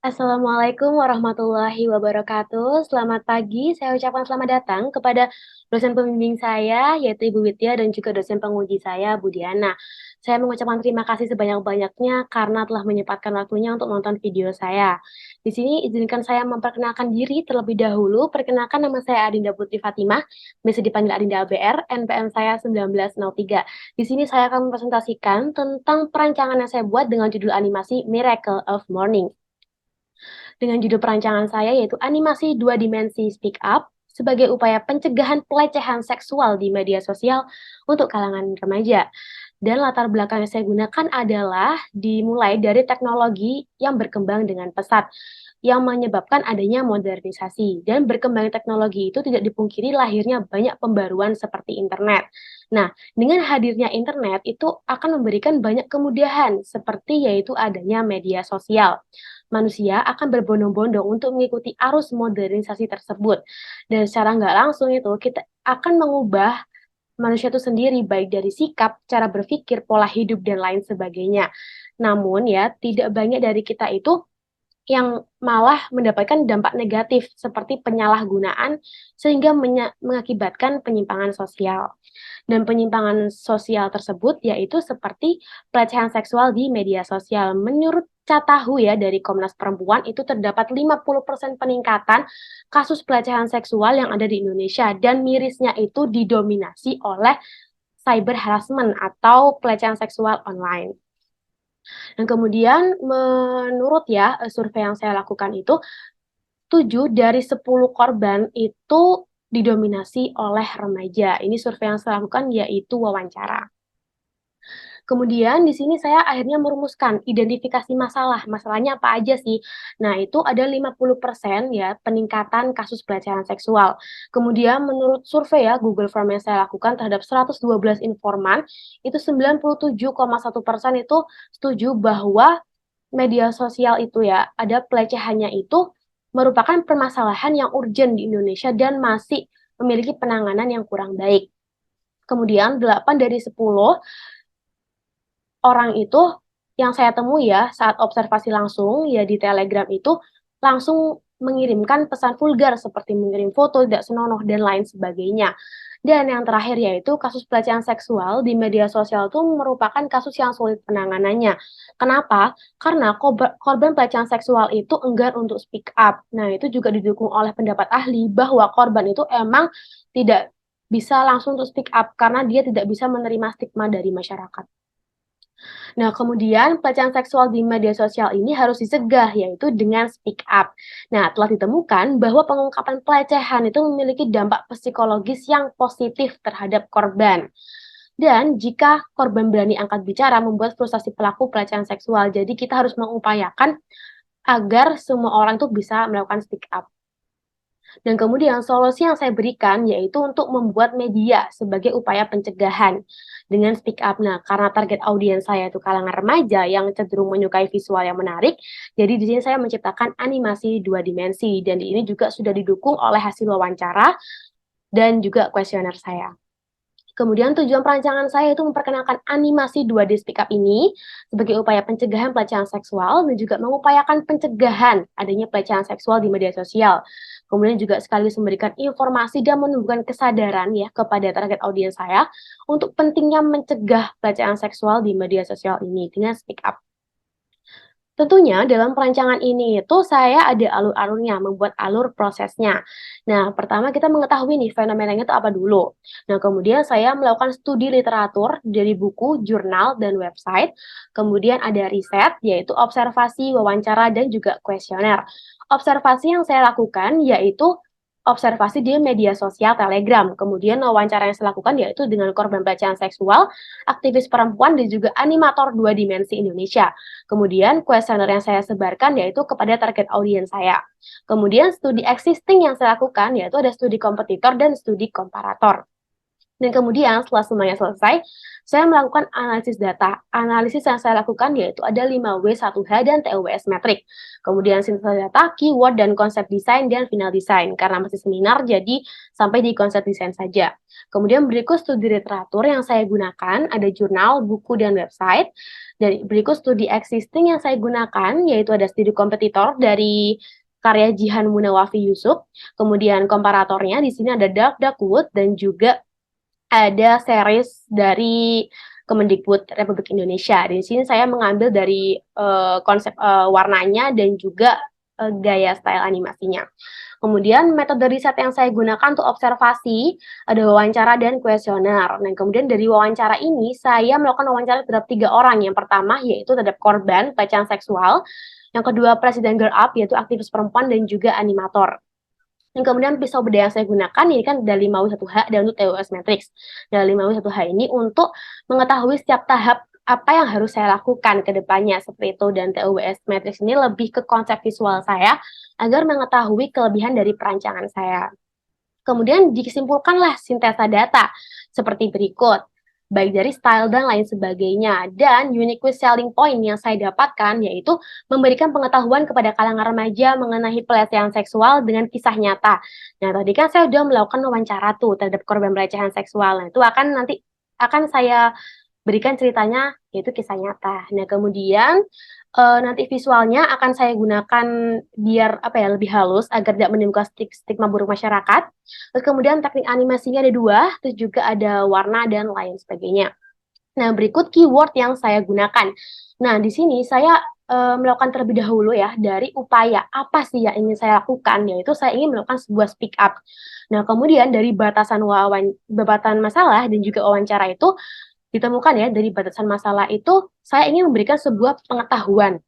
Assalamualaikum warahmatullahi wabarakatuh. Selamat pagi, saya ucapkan selamat datang kepada dosen pembimbing saya, yaitu Ibu Widya, dan juga dosen penguji saya, Bu Diana. Saya mengucapkan terima kasih sebanyak-banyaknya karena telah menyempatkan waktunya untuk nonton video saya. Di sini izinkan saya memperkenalkan diri terlebih dahulu. Perkenalkan, nama saya Adinda Putri Fatimah, biasa dipanggil Adinda ABR, NPM saya 1903. Di sini saya akan mempresentasikan tentang perancangan yang saya buat dengan judul animasi Miracle of Morning dengan judul perancangan saya yaitu animasi dua dimensi Speak Up sebagai upaya pencegahan pelecehan seksual di media sosial untuk kalangan remaja. Dan latar belakang yang saya gunakan adalah dimulai dari teknologi yang berkembang dengan pesat, yang menyebabkan adanya modernisasi. Dan berkembang teknologi itu tidak dipungkiri lahirnya banyak pembaruan seperti internet. Nah, dengan hadirnya internet itu akan memberikan banyak kemudahan, seperti yaitu adanya media sosial. Manusia akan berbondong-bondong untuk mengikuti arus modernisasi tersebut. Dan secara nggak langsung itu kita akan mengubah manusia itu sendiri, baik dari sikap, cara berpikir, pola hidup, dan lain sebagainya. Namun ya, tidak banyak dari kita itu yang malah mendapatkan dampak negatif seperti penyalahgunaan sehingga mengakibatkan penyimpangan sosial. Dan penyimpangan sosial tersebut yaitu seperti pelecehan seksual di media sosial. Menurut Catahu ya dari Komnas Perempuan itu terdapat 50% peningkatan kasus pelecehan seksual yang ada di Indonesia dan mirisnya itu didominasi oleh cyber harassment atau pelecehan seksual online. Dan kemudian menurut ya survei yang saya lakukan itu 7 dari 10 korban itu didominasi oleh remaja. Ini survei yang saya lakukan yaitu wawancara. Kemudian di sini saya akhirnya merumuskan identifikasi masalah. Masalahnya apa aja sih? Nah, itu ada 50% ya peningkatan kasus pelecehan seksual. Kemudian menurut survei ya Google Form yang saya lakukan terhadap 112 informan, itu 97,1% itu setuju bahwa media sosial itu ya ada pelecehannya itu merupakan permasalahan yang urgent di Indonesia dan masih memiliki penanganan yang kurang baik. Kemudian 8 dari 10 orang itu yang saya temui ya saat observasi langsung ya di Telegram itu langsung mengirimkan pesan vulgar seperti mengirim foto tidak senonoh dan lain sebagainya. Dan yang terakhir yaitu kasus pelecehan seksual di media sosial itu merupakan kasus yang sulit penanganannya. Kenapa? Karena korban pelecehan seksual itu enggan untuk speak up. Nah, itu juga didukung oleh pendapat ahli bahwa korban itu emang tidak bisa langsung untuk speak up karena dia tidak bisa menerima stigma dari masyarakat. Nah, kemudian pelecehan seksual di media sosial ini harus dicegah, yaitu dengan speak up. Nah, telah ditemukan bahwa pengungkapan pelecehan itu memiliki dampak psikologis yang positif terhadap korban. Dan jika korban berani angkat bicara, membuat frustasi pelaku pelecehan seksual. Jadi kita harus mengupayakan agar semua orang itu bisa melakukan speak up. Dan kemudian solusi yang saya berikan yaitu untuk membuat media sebagai upaya pencegahan dengan speak up. Nah, karena target audiens saya itu kalangan remaja yang cenderung menyukai visual yang menarik, jadi di sini saya menciptakan animasi dua dimensi dan ini juga sudah didukung oleh hasil wawancara dan juga kuesioner saya. Kemudian tujuan perancangan saya itu memperkenalkan animasi 2D Speak Up ini sebagai upaya pencegahan pelecehan seksual dan juga mengupayakan pencegahan adanya pelecehan seksual di media sosial. Kemudian juga sekaligus memberikan informasi dan menumbuhkan kesadaran ya kepada target audiens saya untuk pentingnya mencegah pelecehan seksual di media sosial ini dengan Speak Up. Tentunya dalam perancangan ini itu saya ada alur-alurnya, membuat alur prosesnya. Nah, pertama kita mengetahui nih fenomenanya itu apa dulu. Nah, kemudian saya melakukan studi literatur dari buku, jurnal, dan website. Kemudian ada riset, yaitu observasi, wawancara, dan juga kuesioner. Observasi yang saya lakukan yaitu observasi di media sosial Telegram. Kemudian wawancara yang saya lakukan yaitu dengan korban pelecehan seksual, aktivis perempuan, dan juga animator dua dimensi Indonesia. Kemudian kuesioner yang saya sebarkan yaitu kepada target audiens saya. Kemudian studi existing yang saya lakukan yaitu ada studi kompetitor dan studi komparator. Dan kemudian setelah semuanya selesai, saya melakukan analisis data. Analisis yang saya lakukan yaitu ada 5W1H dan TOWS metrik. Kemudian sintesa data, keyword, dan konsep desain, dan final design. Karena masih seminar, jadi sampai di konsep desain saja. Kemudian berikut studi literatur yang saya gunakan, ada jurnal, buku, dan website. Dan berikut studi existing yang saya gunakan, yaitu ada studi kompetitor dari karya Jihan Munawafi Yusuf. Kemudian komparatornya di sini ada Dark Wood dan juga ada series dari Kemendikbud Republik Indonesia. Di sini saya mengambil dari konsep warnanya dan juga gaya style animasinya. Kemudian metode riset yang saya gunakan untuk observasi, ada wawancara dan kuesioner. Nah, kemudian dari wawancara ini, saya melakukan wawancara terhadap 3 orang. Yang pertama yaitu terhadap korban pelecehan seksual, yang kedua Presiden Girl Up, yaitu aktivis perempuan dan juga animator. Dan kemudian pisau bedah yang saya gunakan ini kan dari 5W1H dan untuk TOWS Matrix. Dari 5W1H ini untuk mengetahui setiap tahap apa yang harus saya lakukan ke depannya seperti itu, dan TOWS Matrix ini lebih ke konsep visual saya agar mengetahui kelebihan dari perancangan saya. Kemudian disimpulkanlah sintesa data seperti berikut, baik dari style dan lain sebagainya. Dan unique selling point yang saya dapatkan yaitu memberikan pengetahuan kepada kalangan remaja mengenai pelecehan seksual dengan kisah nyata. Nah, tadi kan saya sudah melakukan wawancara tuh terhadap korban pelecehan seksual. Nah, itu akan saya berikan ceritanya yaitu kisah nyata. Nah, kemudian nanti visualnya akan saya gunakan biar apa ya lebih halus agar tidak menimbulkan stigma buruk masyarakat. Terus kemudian teknik animasinya ada 2, terus juga ada warna dan lain sebagainya. Nah, berikut keyword yang saya gunakan. Nah, di sini saya melakukan terlebih dahulu ya dari upaya apa sih yang ingin saya lakukan, yaitu saya ingin melakukan sebuah speak up. Nah, kemudian dari batasan masalah dan juga wawancara itu ditemukan ya dari batasan masalah itu saya ingin memberikan sebuah pengetahuan.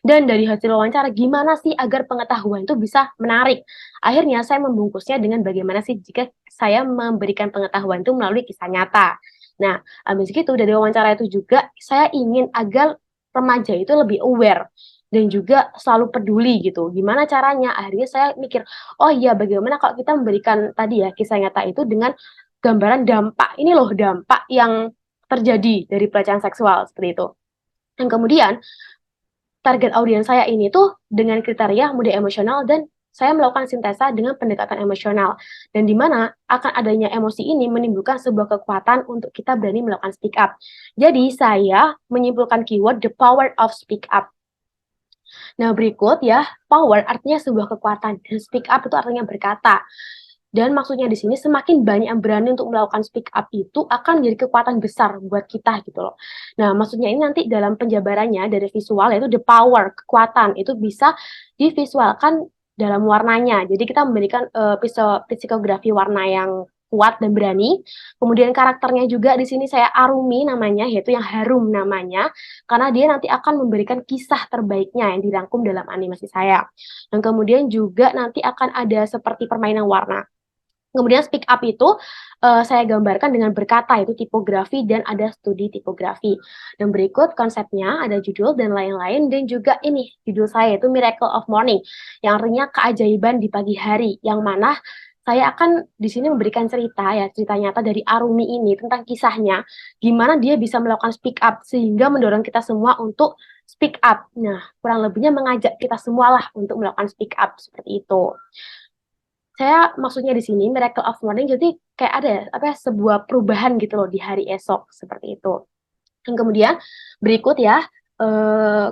Dan dari hasil wawancara, gimana sih agar pengetahuan itu bisa menarik? Akhirnya saya membungkusnya dengan bagaimana sih jika saya memberikan pengetahuan itu melalui kisah nyata. Nah, habis itu dari wawancara itu juga saya ingin agar remaja itu lebih aware dan juga selalu peduli gitu. Gimana caranya? Akhirnya saya mikir, oh iya bagaimana kalau kita memberikan tadi ya kisah nyata itu dengan gambaran dampak. Ini loh dampak yang terjadi dari pelecehan seksual seperti itu. Dan kemudian target audiens saya ini tuh dengan kriteria mudah emosional dan saya melakukan sintesa dengan pendekatan emosional dan di mana akan adanya emosi ini menimbulkan sebuah kekuatan untuk kita berani melakukan speak up. Jadi saya menyimpulkan keyword the power of speak up. Nah, berikut ya, power artinya sebuah kekuatan dan speak up itu artinya berkata. Dan maksudnya di sini semakin banyak yang berani untuk melakukan speak up itu akan menjadi kekuatan besar buat kita gitu loh. Nah, maksudnya ini nanti dalam penjabarannya dari visual yaitu the power, kekuatan itu bisa divisualkan dalam warnanya. Jadi kita memberikan psikografi warna yang kuat dan berani. Kemudian karakternya juga di sini saya arumi namanya, yaitu yang harum namanya, karena dia nanti akan memberikan kisah terbaiknya yang dirangkum dalam animasi saya. Dan kemudian juga nanti akan ada seperti permainan warna. Kemudian speak up itu saya gambarkan dengan berkata, itu tipografi dan ada studi tipografi. Dan berikut konsepnya, ada judul dan lain-lain, dan juga ini judul saya itu Miracle of Morning, yang artinya keajaiban di pagi hari, yang mana saya akan di sini memberikan cerita ya, cerita nyata dari Arumi ini tentang kisahnya, gimana dia bisa melakukan speak up sehingga mendorong kita semua untuk speak up. Nah, kurang lebihnya mengajak kita semua lah untuk melakukan speak up seperti itu. Saya maksudnya di sini miracle of morning jadi kayak ada ya, apa ya, sebuah perubahan gitu loh di hari esok seperti itu. Dan kemudian berikut ya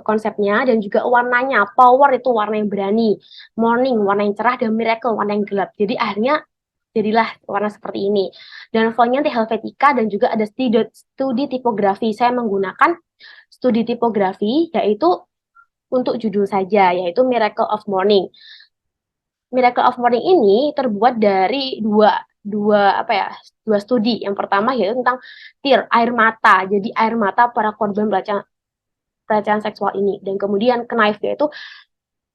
konsepnya dan juga warnanya. Power itu warna yang berani, morning warna yang cerah, dan miracle warna yang gelap. Jadi akhirnya jadilah warna seperti ini. Dan fontnya di Helvetica dan juga ada studi tipografi. Saya menggunakan studi tipografi yaitu untuk judul saja yaitu Miracle of Morning. Miracle of Morning ini terbuat dari dua studi. Yang pertama yaitu tentang tear, air mata. Jadi air mata para korban pelecehan seksual ini. Dan kemudian knife yaitu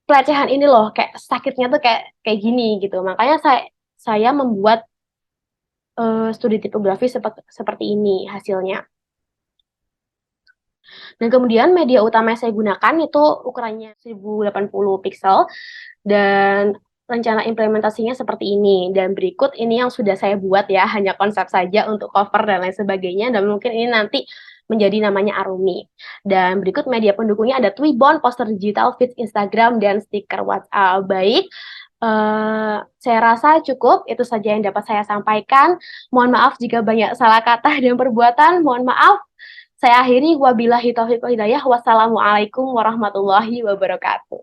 pelecehan ini loh, kayak sakitnya tuh kayak kayak gini gitu. Makanya saya membuat studi tipografi seperti ini hasilnya. Dan kemudian media utama yang saya gunakan itu ukurannya 1080 pixel dan rencana implementasinya seperti ini, dan berikut ini yang sudah saya buat ya, hanya konsep saja untuk cover dan lain sebagainya, dan mungkin ini nanti menjadi namanya Arumi. Dan berikut media pendukungnya ada Twibbon, poster digital, feeds Instagram, dan stiker WhatsApp. Baik, saya rasa cukup, itu saja yang dapat saya sampaikan. Mohon maaf jika banyak salah kata dan perbuatan, mohon maaf. Saya akhiri, wabillahi taufiq wal hidayah. Wassalamualaikum warahmatullahi wabarakatuh.